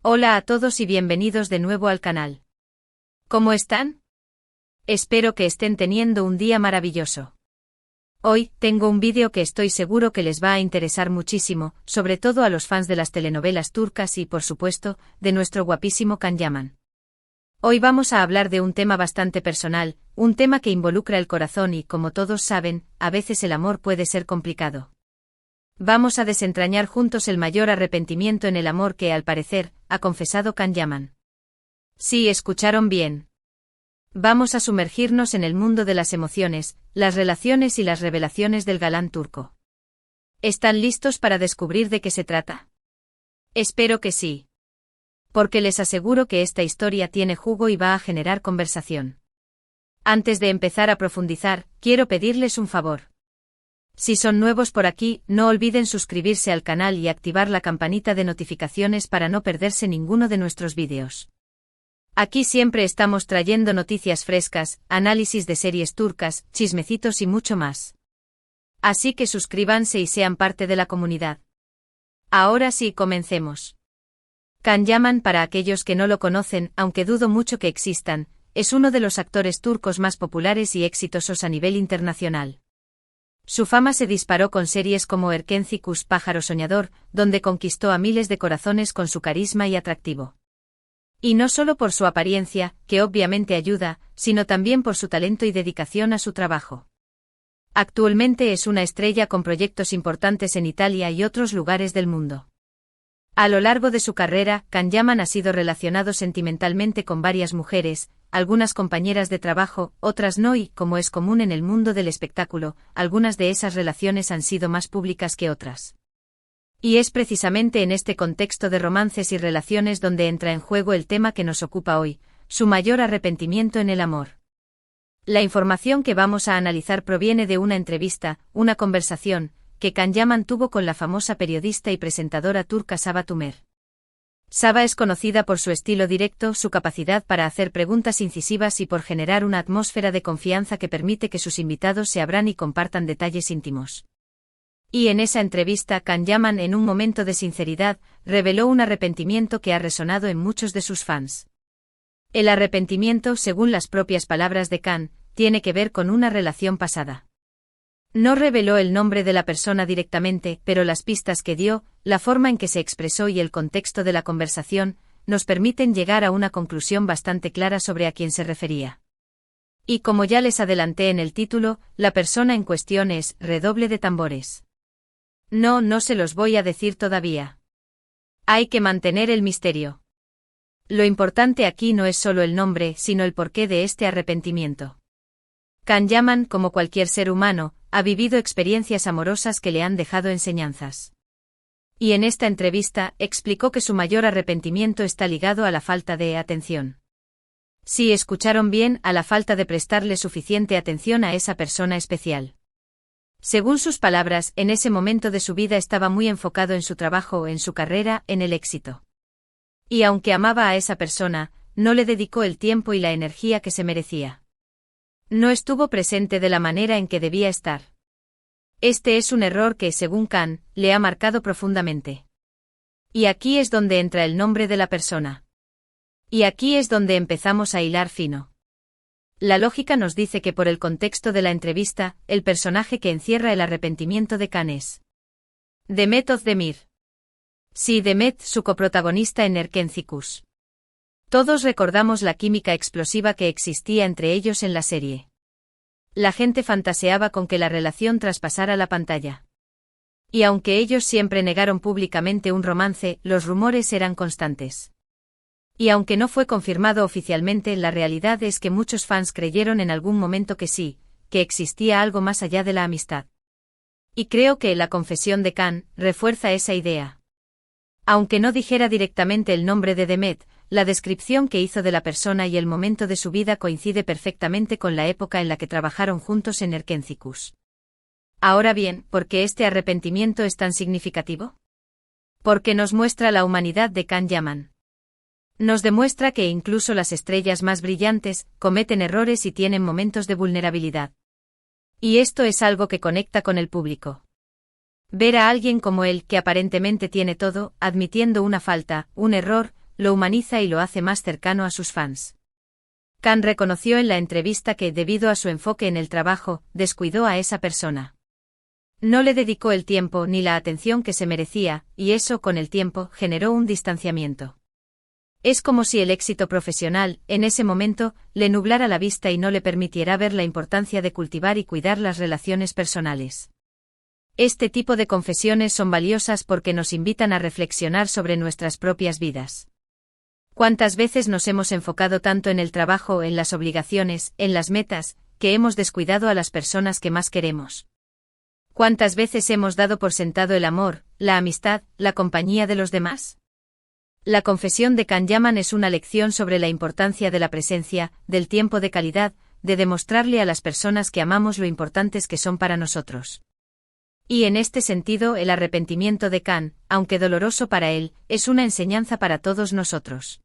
Hola a todos y bienvenidos de nuevo al canal. ¿Cómo están? Espero que estén teniendo un día maravilloso. Hoy, tengo un vídeo que estoy seguro que les va a interesar muchísimo, sobre todo a los fans de las telenovelas turcas y, por supuesto, de nuestro guapísimo Can Yaman. Hoy vamos a hablar de un tema bastante personal, un tema que involucra el corazón y, como todos saben, a veces el amor puede ser complicado. Vamos a desentrañar juntos el mayor arrepentimiento en el amor que, al parecer, ha confesado Can Yaman. Sí, escucharon bien. Vamos a sumergirnos en el mundo de las emociones, las relaciones y las revelaciones del galán turco. ¿Están listos para descubrir de qué se trata? Espero que sí. Porque les aseguro que esta historia tiene jugo y va a generar conversación. Antes de empezar a profundizar, quiero pedirles un favor. Si son nuevos por aquí, no olviden suscribirse al canal y activar la campanita de notificaciones para no perderse ninguno de nuestros vídeos. Aquí siempre estamos trayendo noticias frescas, análisis de series turcas, chismecitos y mucho más. Así que suscríbanse y sean parte de la comunidad. Ahora sí, comencemos. Can Yaman, para aquellos que no lo conocen, aunque dudo mucho que existan, es uno de los actores turcos más populares y exitosos a nivel internacional. Su fama se disparó con series como Erkenci Pájaro Soñador, donde conquistó a miles de corazones con su carisma y atractivo. Y no solo por su apariencia, que obviamente ayuda, sino también por su talento y dedicación a su trabajo. Actualmente es una estrella con proyectos importantes en Italia y otros lugares del mundo. A lo largo de su carrera, Can Yaman ha sido relacionado sentimentalmente con varias mujeres, algunas compañeras de trabajo, otras no y, como es común en el mundo del espectáculo, algunas de esas relaciones han sido más públicas que otras. Y es precisamente en este contexto de romances y relaciones donde entra en juego el tema que nos ocupa hoy, su mayor arrepentimiento en el amor. La información que vamos a analizar proviene de una entrevista, una conversación, que Can Yaman tuvo con la famosa periodista y presentadora turca Sabah Tümer. Sabah es conocida por su estilo directo, su capacidad para hacer preguntas incisivas y por generar una atmósfera de confianza que permite que sus invitados se abran y compartan detalles íntimos. Y en esa entrevista, Can Yaman, en un momento de sinceridad, reveló un arrepentimiento que ha resonado en muchos de sus fans. El arrepentimiento, según las propias palabras de Can, tiene que ver con una relación pasada. No reveló el nombre de la persona directamente, pero las pistas que dio, la forma en que se expresó y el contexto de la conversación, nos permiten llegar a una conclusión bastante clara sobre a quién se refería. Y como ya les adelanté en el título, la persona en cuestión es, redoble de tambores. No se los voy a decir todavía. Hay que mantener el misterio. Lo importante aquí no es solo el nombre, sino el porqué de este arrepentimiento. Can Yaman, como cualquier ser humano, ha vivido experiencias amorosas que le han dejado enseñanzas. Y en esta entrevista, explicó que su mayor arrepentimiento está ligado a la falta de atención. Sí, escucharon bien, a la falta de prestarle suficiente atención a esa persona especial. Según sus palabras, en ese momento de su vida estaba muy enfocado en su trabajo, en su carrera, en el éxito. Y aunque amaba a esa persona, no le dedicó el tiempo y la energía que se merecía. No estuvo presente de la manera en que debía estar. Este es un error que, según Can, le ha marcado profundamente. Y aquí es donde entra el nombre de la persona. Y aquí es donde empezamos a hilar fino. La lógica nos dice que por el contexto de la entrevista, el personaje que encierra el arrepentimiento de Can es Demet Özdemir. Sí, Demet, su coprotagonista en Erkenci. Todos recordamos la química explosiva que existía entre ellos en la serie. La gente fantaseaba con que la relación traspasara la pantalla. Y aunque ellos siempre negaron públicamente un romance, los rumores eran constantes. Y aunque no fue confirmado oficialmente, la realidad es que muchos fans creyeron en algún momento que sí, que existía algo más allá de la amistad. Y creo que la confesión de Can refuerza esa idea. Aunque no dijera directamente el nombre de Demet, la descripción que hizo de la persona y el momento de su vida coincide perfectamente con la época en la que trabajaron juntos en Erkenci. Ahora bien, ¿por qué este arrepentimiento es tan significativo? Porque nos muestra la humanidad de Can Yaman. Nos demuestra que incluso las estrellas más brillantes cometen errores y tienen momentos de vulnerabilidad. Y esto es algo que conecta con el público. Ver a alguien como él, que aparentemente tiene todo, admitiendo una falta, un error, lo humaniza y lo hace más cercano a sus fans. Khan reconoció en la entrevista que, debido a su enfoque en el trabajo, descuidó a esa persona. No le dedicó el tiempo ni la atención que se merecía, y eso, con el tiempo, generó un distanciamiento. Es como si el éxito profesional, en ese momento, le nublara la vista y no le permitiera ver la importancia de cultivar y cuidar las relaciones personales. Este tipo de confesiones son valiosas porque nos invitan a reflexionar sobre nuestras propias vidas. ¿Cuántas veces nos hemos enfocado tanto en el trabajo, en las obligaciones, en las metas, que hemos descuidado a las personas que más queremos? ¿Cuántas veces hemos dado por sentado el amor, la amistad, la compañía de los demás? La confesión de Khan Yaman es una lección sobre la importancia de la presencia, del tiempo de calidad, de demostrarle a las personas que amamos lo importantes que son para nosotros. Y en este sentido, el arrepentimiento de Khan, aunque doloroso para él, es una enseñanza para todos nosotros.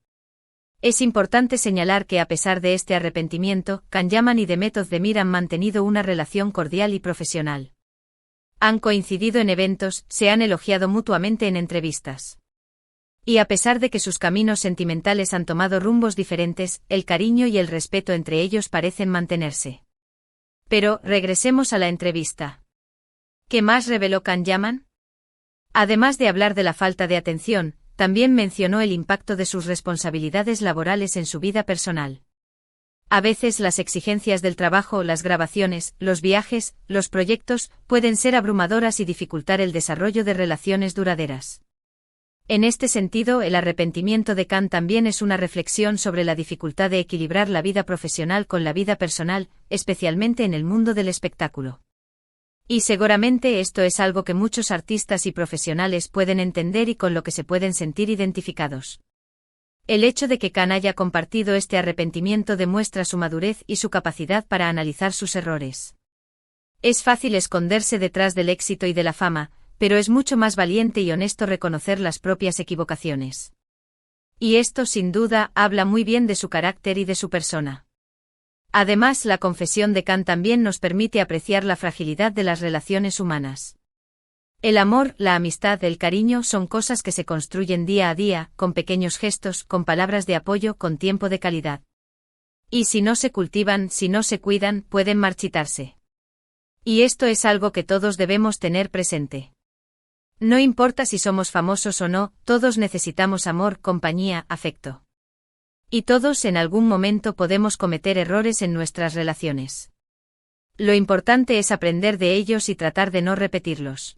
Es importante señalar que a pesar de este arrepentimiento, Khan Yaman y Demet Özdemir han mantenido una relación cordial y profesional. Han coincidido en eventos, se han elogiado mutuamente en entrevistas. Y a pesar de que sus caminos sentimentales han tomado rumbos diferentes, el cariño y el respeto entre ellos parecen mantenerse. Pero, regresemos a la entrevista. ¿Qué más reveló Khan Yaman? Además de hablar de la falta de atención, también mencionó el impacto de sus responsabilidades laborales en su vida personal. A veces las exigencias del trabajo, las grabaciones, los viajes, los proyectos, pueden ser abrumadoras y dificultar el desarrollo de relaciones duraderas. En este sentido, el arrepentimiento de Khan también es una reflexión sobre la dificultad de equilibrar la vida profesional con la vida personal, especialmente en el mundo del espectáculo. Y seguramente esto es algo que muchos artistas y profesionales pueden entender y con lo que se pueden sentir identificados. El hecho de que Khan haya compartido este arrepentimiento demuestra su madurez y su capacidad para analizar sus errores. Es fácil esconderse detrás del éxito y de la fama, pero es mucho más valiente y honesto reconocer las propias equivocaciones. Y esto, sin duda, habla muy bien de su carácter y de su persona. Además, la confesión de Khan también nos permite apreciar la fragilidad de las relaciones humanas. El amor, la amistad, el cariño son cosas que se construyen día a día, con pequeños gestos, con palabras de apoyo, con tiempo de calidad. Y si no se cultivan, si no se cuidan, pueden marchitarse. Y esto es algo que todos debemos tener presente. No importa si somos famosos o no, todos necesitamos amor, compañía, afecto. Y todos en algún momento podemos cometer errores en nuestras relaciones. Lo importante es aprender de ellos y tratar de no repetirlos.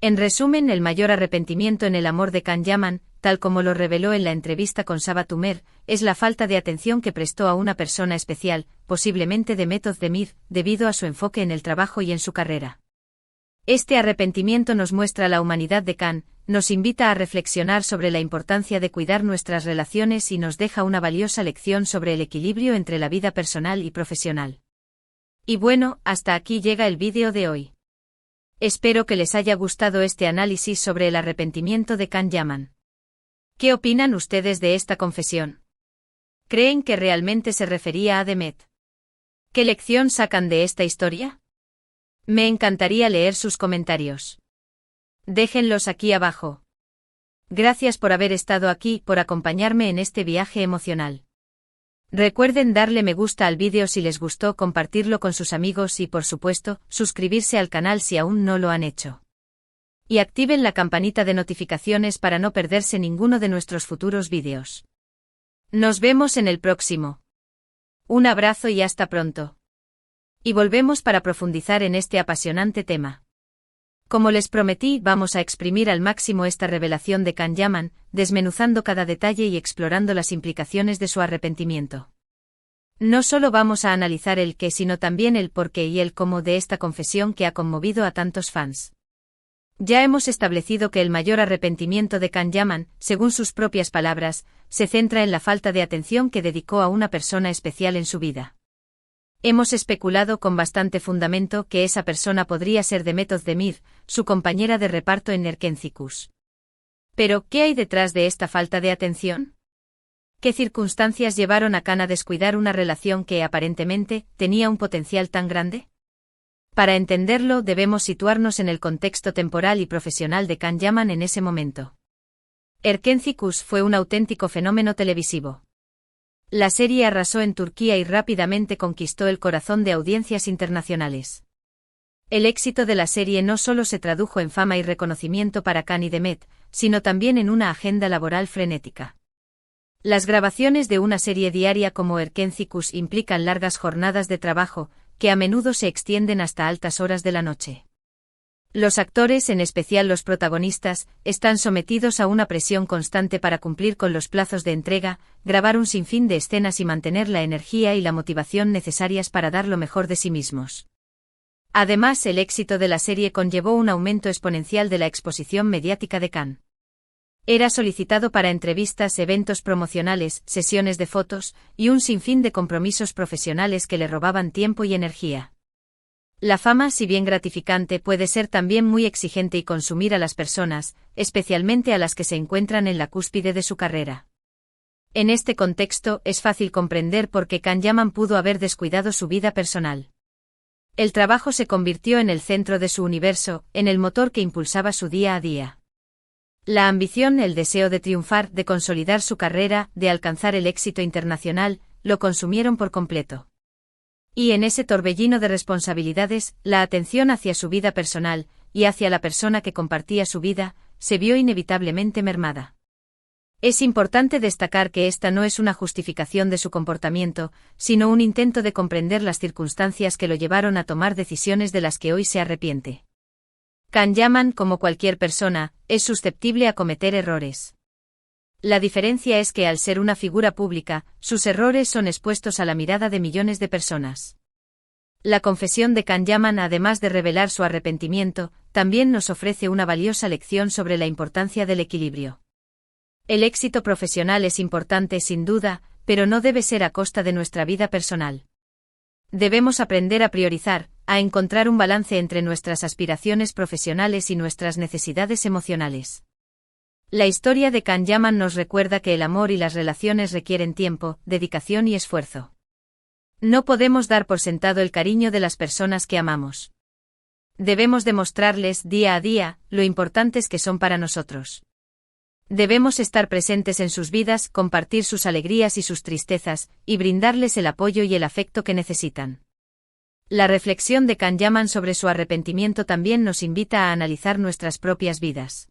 En resumen, el mayor arrepentimiento en el amor de Khan Yaman, tal como lo reveló en la entrevista con Sabah Tümer, es la falta de atención que prestó a una persona especial, posiblemente Demet Özdemir, debido a su enfoque en el trabajo y en su carrera. Este arrepentimiento nos muestra la humanidad de Khan, nos invita a reflexionar sobre la importancia de cuidar nuestras relaciones y nos deja una valiosa lección sobre el equilibrio entre la vida personal y profesional. Y bueno, hasta aquí llega el vídeo de hoy. Espero que les haya gustado este análisis sobre el arrepentimiento de Khan Yaman. ¿Qué opinan ustedes de esta confesión? ¿Creen que realmente se refería a Demet? ¿Qué lección sacan de esta historia? Me encantaría leer sus comentarios. Déjenlos aquí abajo. Gracias por haber estado aquí, por acompañarme en este viaje emocional. Recuerden darle me gusta al vídeo si les gustó, compartirlo con sus amigos y, por supuesto, suscribirse al canal si aún no lo han hecho. Y activen la campanita de notificaciones para no perderse ninguno de nuestros futuros vídeos. Nos vemos en el próximo. Un abrazo y hasta pronto. Y volvemos para profundizar en este apasionante tema. Como les prometí, vamos a exprimir al máximo esta revelación de Khan Yaman, desmenuzando cada detalle y explorando las implicaciones de su arrepentimiento. No solo vamos a analizar el qué, sino también el por qué y el cómo de esta confesión que ha conmovido a tantos fans. Ya hemos establecido que el mayor arrepentimiento de Khan Yaman, según sus propias palabras, se centra en la falta de atención que dedicó a una persona especial en su vida. Hemos especulado con bastante fundamento que esa persona podría ser Demet Özdemir, su compañera de reparto en Erkenciküs. Pero, ¿qué hay detrás de esta falta de atención? ¿Qué circunstancias llevaron a Khan a descuidar una relación que, aparentemente, tenía un potencial tan grande? Para entenderlo, debemos situarnos en el contexto temporal y profesional de Khan Yaman en ese momento. Erkenci fue un auténtico fenómeno televisivo. La serie arrasó en Turquía y rápidamente conquistó el corazón de audiencias internacionales. El éxito de la serie no solo se tradujo en fama y reconocimiento para Can y Demet, sino también en una agenda laboral frenética. Las grabaciones de una serie diaria como Erkenci implican largas jornadas de trabajo, que a menudo se extienden hasta altas horas de la noche. Los actores, en especial los protagonistas, están sometidos a una presión constante para cumplir con los plazos de entrega, grabar un sinfín de escenas y mantener la energía y la motivación necesarias para dar lo mejor de sí mismos. Además, el éxito de la serie conllevó un aumento exponencial de la exposición mediática de Can. Era solicitado para entrevistas, eventos promocionales, sesiones de fotos, y un sinfín de compromisos profesionales que le robaban tiempo y energía. La fama, si bien gratificante, puede ser también muy exigente y consumir a las personas, especialmente a las que se encuentran en la cúspide de su carrera. En este contexto, es fácil comprender por qué Can Yaman pudo haber descuidado su vida personal. El trabajo se convirtió en el centro de su universo, en el motor que impulsaba su día a día. La ambición, el deseo de triunfar, de consolidar su carrera, de alcanzar el éxito internacional, lo consumieron por completo. Y en ese torbellino de responsabilidades, la atención hacia su vida personal, y hacia la persona que compartía su vida, se vio inevitablemente mermada. Es importante destacar que esta no es una justificación de su comportamiento, sino un intento de comprender las circunstancias que lo llevaron a tomar decisiones de las que hoy se arrepiente. Can Yaman, como cualquier persona, es susceptible a cometer errores. La diferencia es que al ser una figura pública, sus errores son expuestos a la mirada de millones de personas. La confesión de Can Yaman, además de revelar su arrepentimiento, también nos ofrece una valiosa lección sobre la importancia del equilibrio. El éxito profesional es importante sin duda, pero no debe ser a costa de nuestra vida personal. Debemos aprender a priorizar, a encontrar un balance entre nuestras aspiraciones profesionales y nuestras necesidades emocionales. La historia de Can Yaman nos recuerda que el amor y las relaciones requieren tiempo, dedicación y esfuerzo. No podemos dar por sentado el cariño de las personas que amamos. Debemos demostrarles día a día lo importantes que son para nosotros. Debemos estar presentes en sus vidas, compartir sus alegrías y sus tristezas, y brindarles el apoyo y el afecto que necesitan. La reflexión de Can Yaman sobre su arrepentimiento también nos invita a analizar nuestras propias vidas.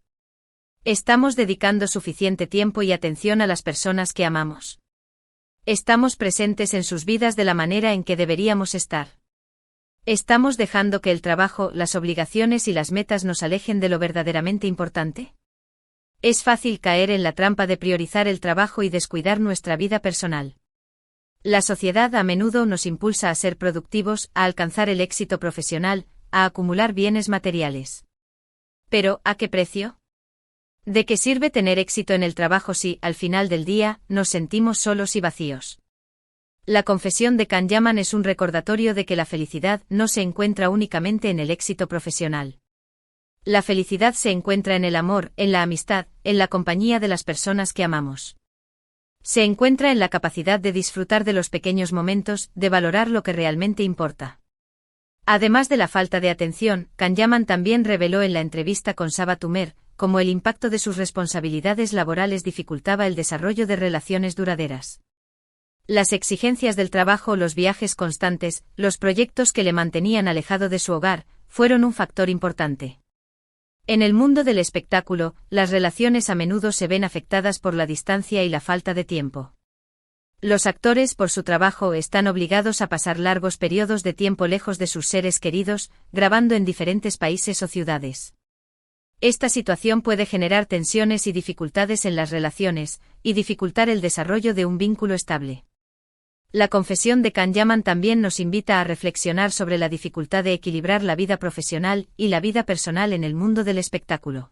¿Estamos dedicando suficiente tiempo y atención a las personas que amamos? ¿Estamos presentes en sus vidas de la manera en que deberíamos estar? ¿Estamos dejando que el trabajo, las obligaciones y las metas nos alejen de lo verdaderamente importante? Es fácil caer en la trampa de priorizar el trabajo y descuidar nuestra vida personal. La sociedad a menudo nos impulsa a ser productivos, a alcanzar el éxito profesional, a acumular bienes materiales. Pero, ¿a qué precio? ¿De qué sirve tener éxito en el trabajo si, al final del día, nos sentimos solos y vacíos? La confesión de Can Yaman es un recordatorio de que la felicidad no se encuentra únicamente en el éxito profesional. La felicidad se encuentra en el amor, en la amistad, en la compañía de las personas que amamos. Se encuentra en la capacidad de disfrutar de los pequeños momentos, de valorar lo que realmente importa. Además de la falta de atención, Can Yaman también reveló en la entrevista con Saba Tümer, cómo el impacto de sus responsabilidades laborales dificultaba el desarrollo de relaciones duraderas. Las exigencias del trabajo, los viajes constantes, los proyectos que le mantenían alejado de su hogar, fueron un factor importante. En el mundo del espectáculo, las relaciones a menudo se ven afectadas por la distancia y la falta de tiempo. Los actores, por su trabajo, están obligados a pasar largos periodos de tiempo lejos de sus seres queridos, grabando en diferentes países o ciudades. Esta situación puede generar tensiones y dificultades en las relaciones, y dificultar el desarrollo de un vínculo estable. La confesión de Can Yaman también nos invita a reflexionar sobre la dificultad de equilibrar la vida profesional y la vida personal en el mundo del espectáculo.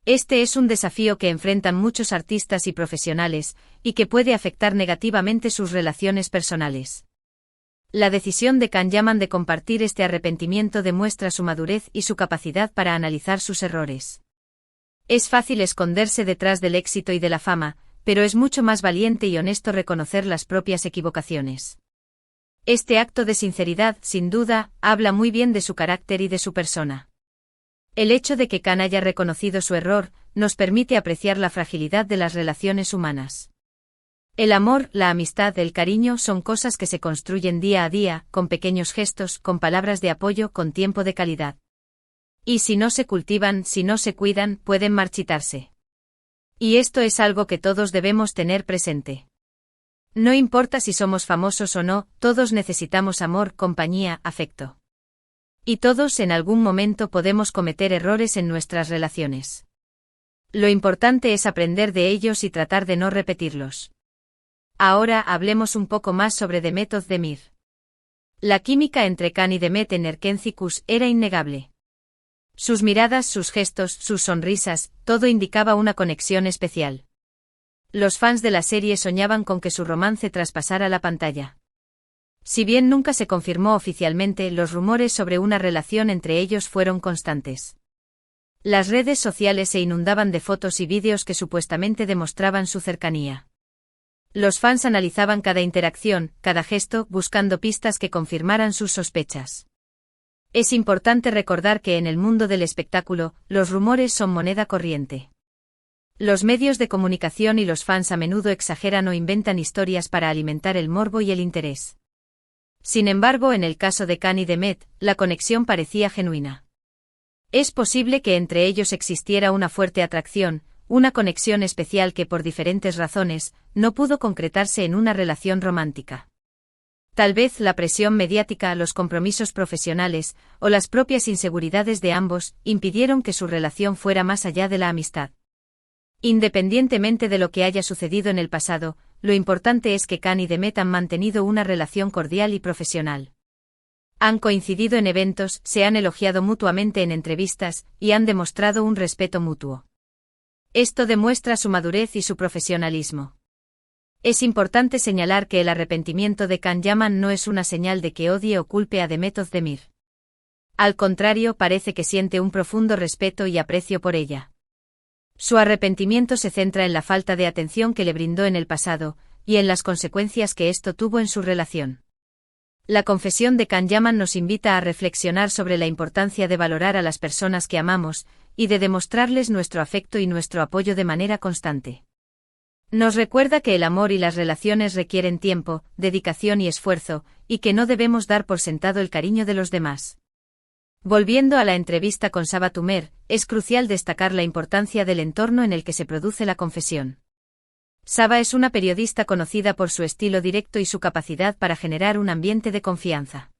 Este es un desafío que enfrentan muchos artistas y profesionales, y que puede afectar negativamente sus relaciones personales. La decisión de Can Yaman de compartir este arrepentimiento demuestra su madurez y su capacidad para analizar sus errores. Es fácil esconderse detrás del éxito y de la fama, pero es mucho más valiente y honesto reconocer las propias equivocaciones. Este acto de sinceridad, sin duda, habla muy bien de su carácter y de su persona. El hecho de que Can haya reconocido su error, nos permite apreciar la fragilidad de las relaciones humanas. El amor, la amistad, el cariño son cosas que se construyen día a día, con pequeños gestos, con palabras de apoyo, con tiempo de calidad. Y si no se cultivan, si no se cuidan, pueden marchitarse. Y esto es algo que todos debemos tener presente. No importa si somos famosos o no, todos necesitamos amor, compañía, afecto. Y todos en algún momento podemos cometer errores en nuestras relaciones. Lo importante es aprender de ellos y tratar de no repetirlos. Ahora hablemos un poco más sobre Demet Özdemir. La química entre Can y Demet en Erkenci era innegable. Sus miradas, sus gestos, sus sonrisas, todo indicaba una conexión especial. Los fans de la serie soñaban con que su romance traspasara la pantalla. Si bien nunca se confirmó oficialmente, los rumores sobre una relación entre ellos fueron constantes. Las redes sociales se inundaban de fotos y vídeos que supuestamente demostraban su cercanía. Los fans analizaban cada interacción, cada gesto, buscando pistas que confirmaran sus sospechas. Es importante recordar que en el mundo del espectáculo, los rumores son moneda corriente. Los medios de comunicación y los fans a menudo exageran o inventan historias para alimentar el morbo y el interés. Sin embargo, en el caso de Can y Demet, la conexión parecía genuina. Es posible que entre ellos existiera una fuerte atracción, una conexión especial que por diferentes razones, no pudo concretarse en una relación romántica. Tal vez la presión mediática, los compromisos profesionales, o las propias inseguridades de ambos, impidieron que su relación fuera más allá de la amistad. Independientemente de lo que haya sucedido en el pasado, lo importante es que Can y Demet han mantenido una relación cordial y profesional. Han coincidido en eventos, se han elogiado mutuamente en entrevistas, y han demostrado un respeto mutuo. Esto demuestra su madurez y su profesionalismo. Es importante señalar que el arrepentimiento de Can Yaman no es una señal de que odie o culpe a Demet Özdemir. Al contrario, parece que siente un profundo respeto y aprecio por ella. Su arrepentimiento se centra en la falta de atención que le brindó en el pasado, y en las consecuencias que esto tuvo en su relación. La confesión de Can Yaman nos invita a reflexionar sobre la importancia de valorar a las personas que amamos, y de demostrarles nuestro afecto y nuestro apoyo de manera constante. Nos recuerda que el amor y las relaciones requieren tiempo, dedicación y esfuerzo, y que no debemos dar por sentado el cariño de los demás. Volviendo a la entrevista con Sabah Tümer, es crucial destacar la importancia del entorno en el que se produce la confesión. Sabah es una periodista conocida por su estilo directo y su capacidad para generar un ambiente de confianza.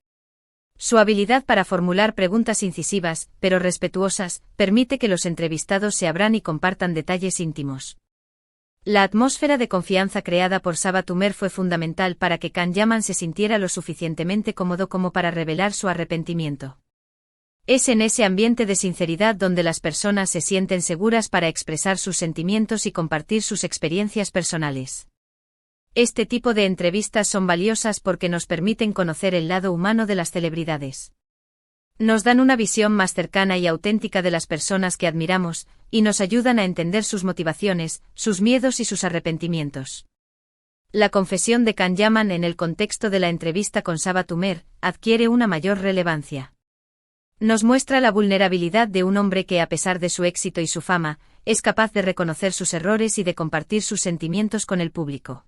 Su habilidad para formular preguntas incisivas, pero respetuosas, permite que los entrevistados se abran y compartan detalles íntimos. La atmósfera de confianza creada por Sabah Tümer fue fundamental para que Can Yaman se sintiera lo suficientemente cómodo como para revelar su arrepentimiento. Es en ese ambiente de sinceridad donde las personas se sienten seguras para expresar sus sentimientos y compartir sus experiencias personales. Este tipo de entrevistas son valiosas porque nos permiten conocer el lado humano de las celebridades. Nos dan una visión más cercana y auténtica de las personas que admiramos, y nos ayudan a entender sus motivaciones, sus miedos y sus arrepentimientos. La confesión de Can Yaman en el contexto de la entrevista con Sabah Tümer adquiere una mayor relevancia. Nos muestra la vulnerabilidad de un hombre que, a pesar de su éxito y su fama, es capaz de reconocer sus errores y de compartir sus sentimientos con el público.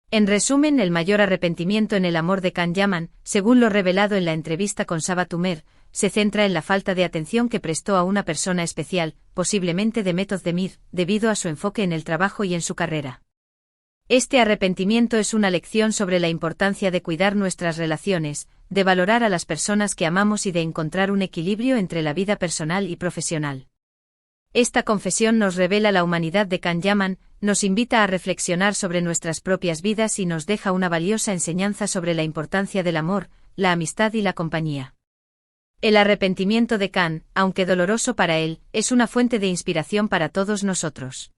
En resumen, el mayor arrepentimiento en el amor de Can Yaman, según lo revelado en la entrevista con Sabah Tümer, se centra en la falta de atención que prestó a una persona especial, posiblemente Demet Özdemir, debido a su enfoque en el trabajo y en su carrera. Este arrepentimiento es una lección sobre la importancia de cuidar nuestras relaciones, de valorar a las personas que amamos y de encontrar un equilibrio entre la vida personal y profesional. Esta confesión nos revela la humanidad de Can Yaman, nos invita a reflexionar sobre nuestras propias vidas y nos deja una valiosa enseñanza sobre la importancia del amor, la amistad y la compañía. El arrepentimiento de Can, aunque doloroso para él, es una fuente de inspiración para todos nosotros.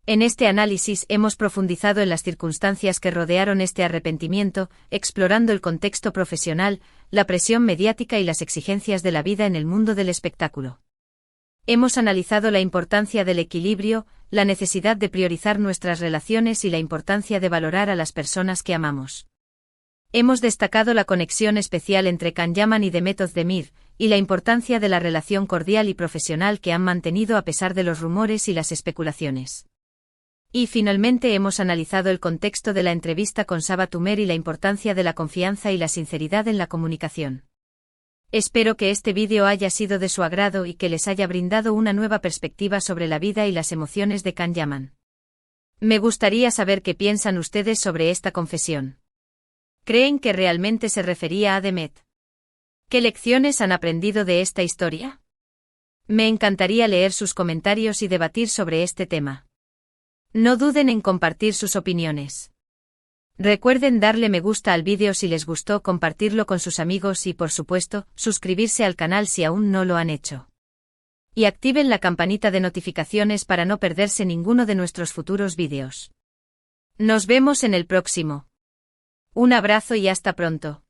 En este análisis hemos profundizado en las circunstancias que rodearon este arrepentimiento, explorando el contexto profesional, la presión mediática y las exigencias de la vida en el mundo del espectáculo. Hemos analizado la importancia del equilibrio, la necesidad de priorizar nuestras relaciones y la importancia de valorar a las personas que amamos. Hemos destacado la conexión especial entre Can Yaman y Demet Özdemir, y la importancia de la relación cordial y profesional que han mantenido a pesar de los rumores y las especulaciones. Y finalmente hemos analizado el contexto de la entrevista con Saba Toomer y la importancia de la confianza y la sinceridad en la comunicación. Espero que este vídeo haya sido de su agrado y que les haya brindado una nueva perspectiva sobre la vida y las emociones de Can Yaman. Me gustaría saber qué piensan ustedes sobre esta confesión. ¿Creen que realmente se refería a Demet? ¿Qué lecciones han aprendido de esta historia? Me encantaría leer sus comentarios y debatir sobre este tema. No duden en compartir sus opiniones. Recuerden darle me gusta al vídeo si les gustó, compartirlo con sus amigos y, por supuesto, suscribirse al canal si aún no lo han hecho. Y activen la campanita de notificaciones para no perderse ninguno de nuestros futuros vídeos. Nos vemos en el próximo. Un abrazo y hasta pronto.